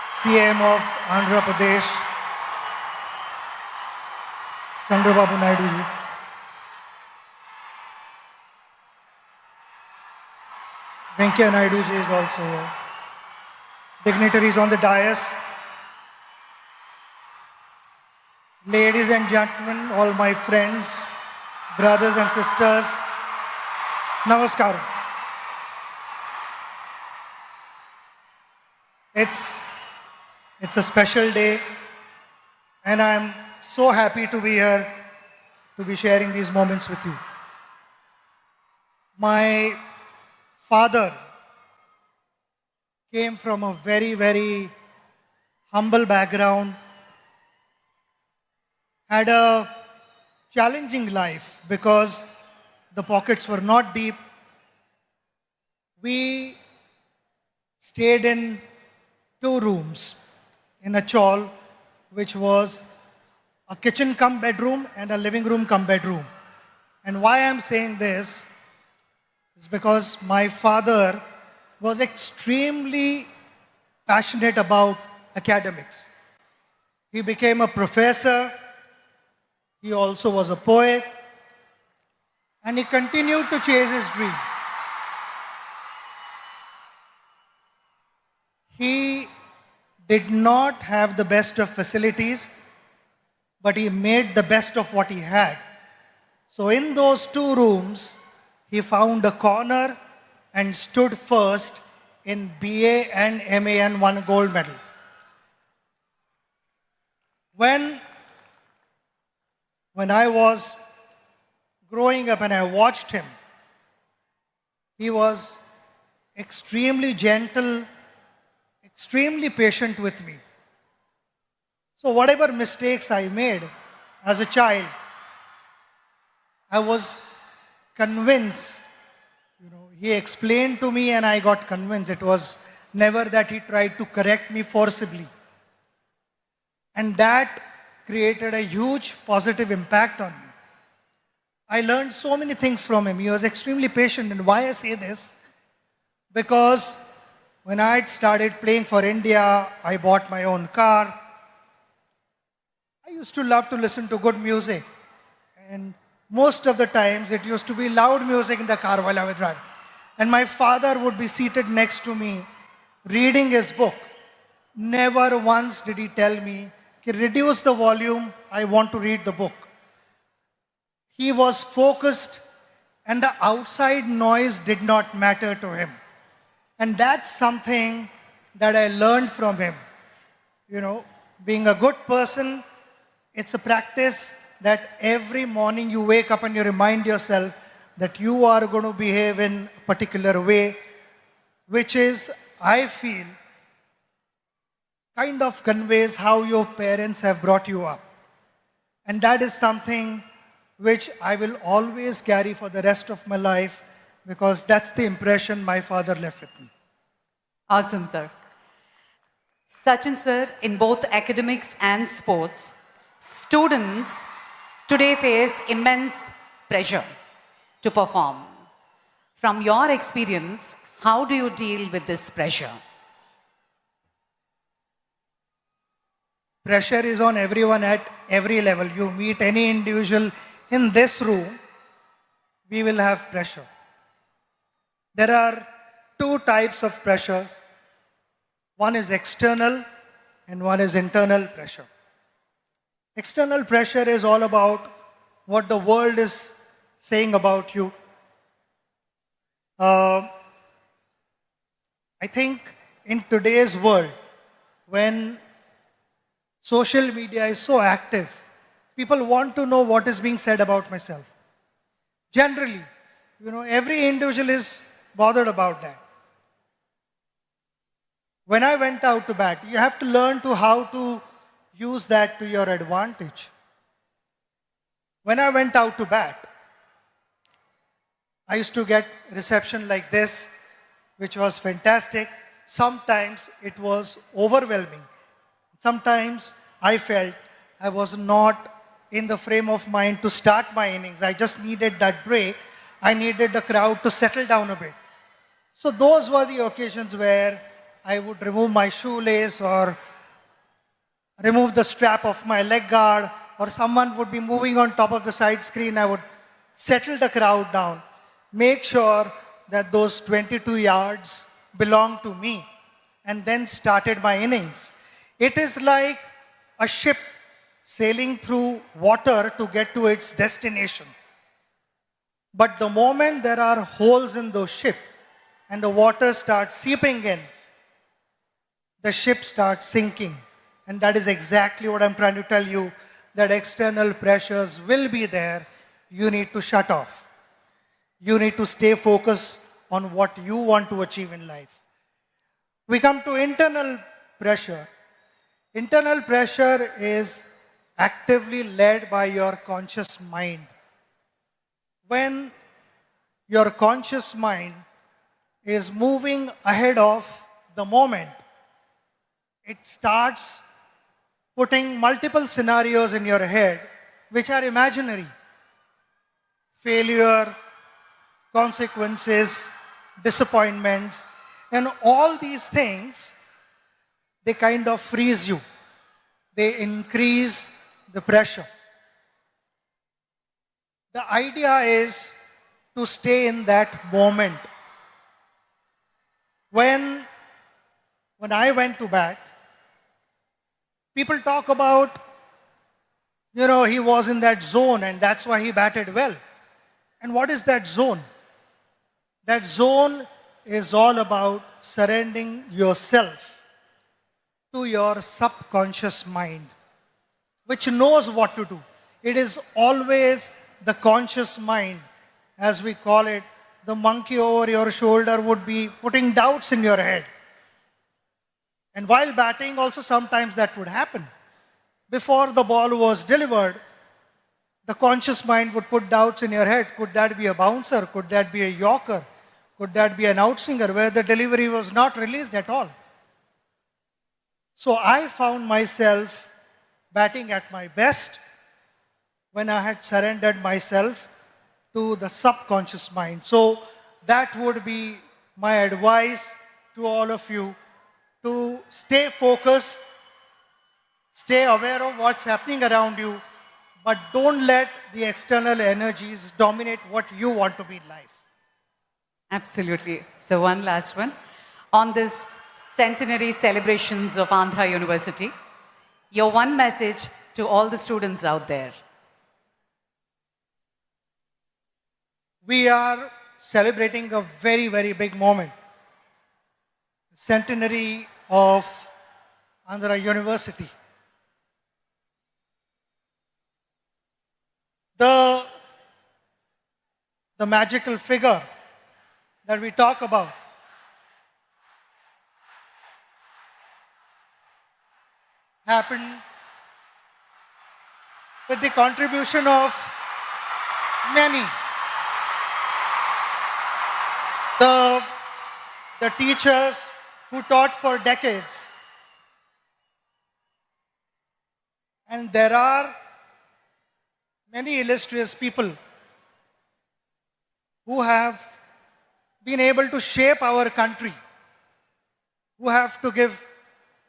CM of Andhra Pradesh, Chandrababu Naidu ji. Venkaiah Naidu ji is also here. Dignitaries on the dais. Ladies and gentlemen, all my friends, brothers and sisters, Namaskaram. It's a special day, and I'm so happy to be here to be sharing these moments with you. My father came from a very, very humble background, had a challenging life because the pockets were not deep. We stayed in 2 rooms in a chawl, which was a kitchen cum bedroom and a living room cum bedroom. And why I'm saying this is because my father was extremely passionate about academics. He became a professor, he also was a poet, and he continued to chase his dream. He did not have the best of facilities, but he made the best of what he had. So in those 2 rooms, he found a corner and stood first in BA and MA and won a gold medal. When I was growing up and I watched him, he was extremely gentle, extremely patient with me. So whatever mistakes I made as a child, I was convinced, he explained to me and I got convinced. It was never that he tried to correct me forcibly. And that created a huge positive impact on me. I learned so many things from him. He was extremely patient. And why I say this? Because when I started playing for India, I bought my own car. I used to love to listen to good music. And most of the times it used to be loud music in the car while I was driving. And my father would be seated next to me, reading his book. Never once did he tell me, reduce the volume, I want to read the book. He was focused and the outside noise did not matter to him. And that's something that I learned from him. Being a good person, it's a practice that every morning you wake up and you remind yourself that you are going to behave in a particular way, which is, I feel, kind of conveys how your parents have brought you up. And that is something which I will always carry for the rest of my life, because that's the impression my father left with me. Awesome, sir. Sachin sir, in both academics and sports, students today face immense pressure to perform. From your experience, how do you deal with this pressure? Pressure is on everyone at every level. You meet any individual in this room, we will have pressure. There are 2 types of pressures. One is external and one is internal pressure. External pressure is all about what the world is saying about you. I think in today's world, when social media is so active, people want to know what is being said about myself. Generally, every individual is bothered about that. When I went out to bat, you have to learn how to use that to your advantage. When I went out to bat, I used to get reception like this, which was fantastic. Sometimes it was overwhelming. Sometimes I felt I was not in the frame of mind to start my innings. I just needed that break. I needed the crowd to settle down a bit. So those were the occasions where I would remove my shoelace or remove the strap of my leg guard, or someone would be moving on top of the side screen, I would settle the crowd down, make sure that those 22 yards belong to me, and then started my innings. It is like a ship sailing through water to get to its destination. But the moment there are holes in the ship and the water starts seeping in, the ship starts sinking. And that is exactly what I'm trying to tell you, that external pressures will be there. You need to shut off. You need to stay focused on what you want to achieve in life. We come to internal pressure. Internal pressure is actively led by your conscious mind. When your conscious mind is moving ahead of the moment, it starts putting multiple scenarios in your head which are imaginary. Failure, consequences, disappointments, and all these things, they kind of freeze you. They increase the pressure. The idea is to stay in that moment. When I went to bat, people talk about, he was in that zone and that's why he batted well. And what is that zone? That zone is all about surrendering yourself to your subconscious mind, which knows what to do. It is always the conscious mind, as we call it. The monkey over your shoulder would be putting doubts in your head. And while batting, also sometimes that would happen. Before the ball was delivered, the conscious mind would put doubts in your head. Could that be a bouncer? Could that be a yorker? Could that be an outswinger where the delivery was not released at all? So I found myself batting at my best when I had surrendered myself to the subconscious mind. So that would be my advice to all of you, to stay focused, stay aware of what's happening around you, but don't let the external energies dominate what you want to be in life. Absolutely. So one last one. On this centenary celebrations of Andhra University, your one message to all the students out there. We are celebrating a very, very big moment. The centenary of Andhra University. The magical figure that we talk about happened with the contribution of many. The teachers who taught for decades. And there are many illustrious people who have been able to shape our country, who have to give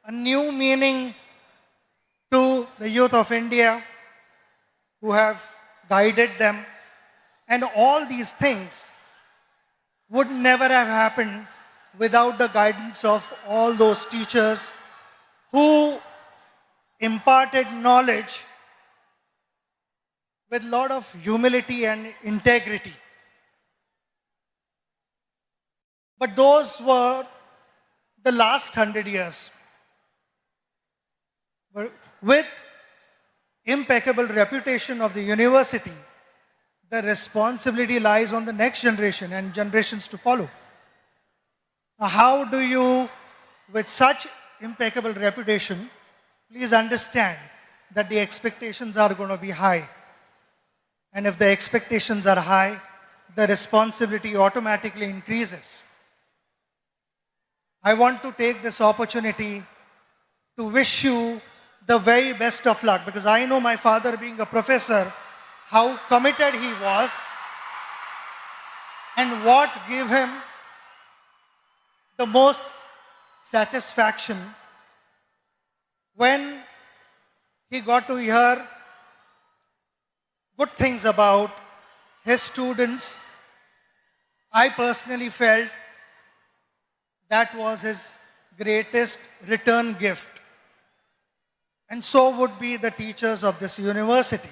a new meaning to the youth of India, who have guided them. And all these things would never have happened without the guidance of all those teachers who imparted knowledge with a lot of humility and integrity. But those were the last 100 years. With impeccable reputation of the university, the responsibility lies on the next generation and generations to follow. Now, how do you, with such impeccable reputation, please understand that the expectations are going to be high. And if the expectations are high, the responsibility automatically increases. I want to take this opportunity to wish you the very best of luck, because I know my father, being a professor, how committed he was and what gave him the most satisfaction when he got to hear good things about his students. I personally felt that was his greatest return gift. And so would be the teachers of this university.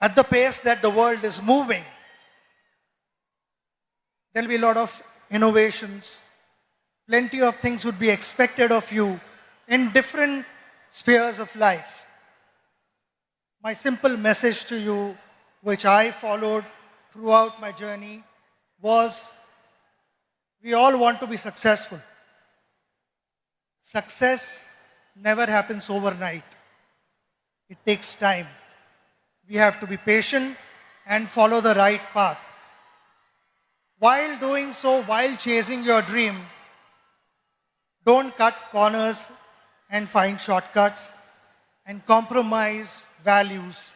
At the pace that the world is moving, there will be a lot of innovations. Plenty of things would be expected of you in different spheres of life. My simple message to you, which I followed throughout my journey, was we all want to be successful. Success never happens overnight. It takes time. We have to be patient and follow the right path. While doing so, while chasing your dream, don't cut corners and find shortcuts and compromise values.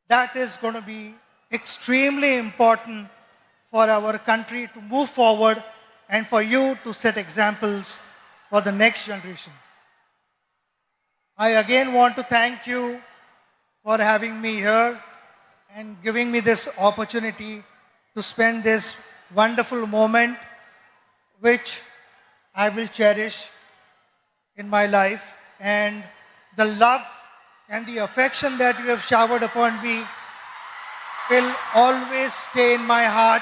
That is going to be extremely important for our country to move forward and for you to set examples for the next generation. I again want to thank you for having me here and giving me this opportunity to spend this wonderful moment, which I will cherish in my life. And the love and the affection that you have showered upon me will always stay in my heart.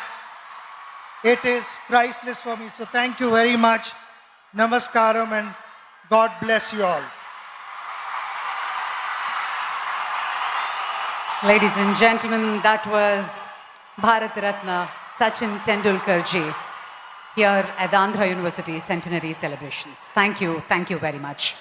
It is priceless for me. So thank you very much. Namaskaram and God bless you all. Ladies and gentlemen, that was Bharat Ratna Sachin Tendulkar ji here at the Andhra University Centenary celebrations. Thank you very much.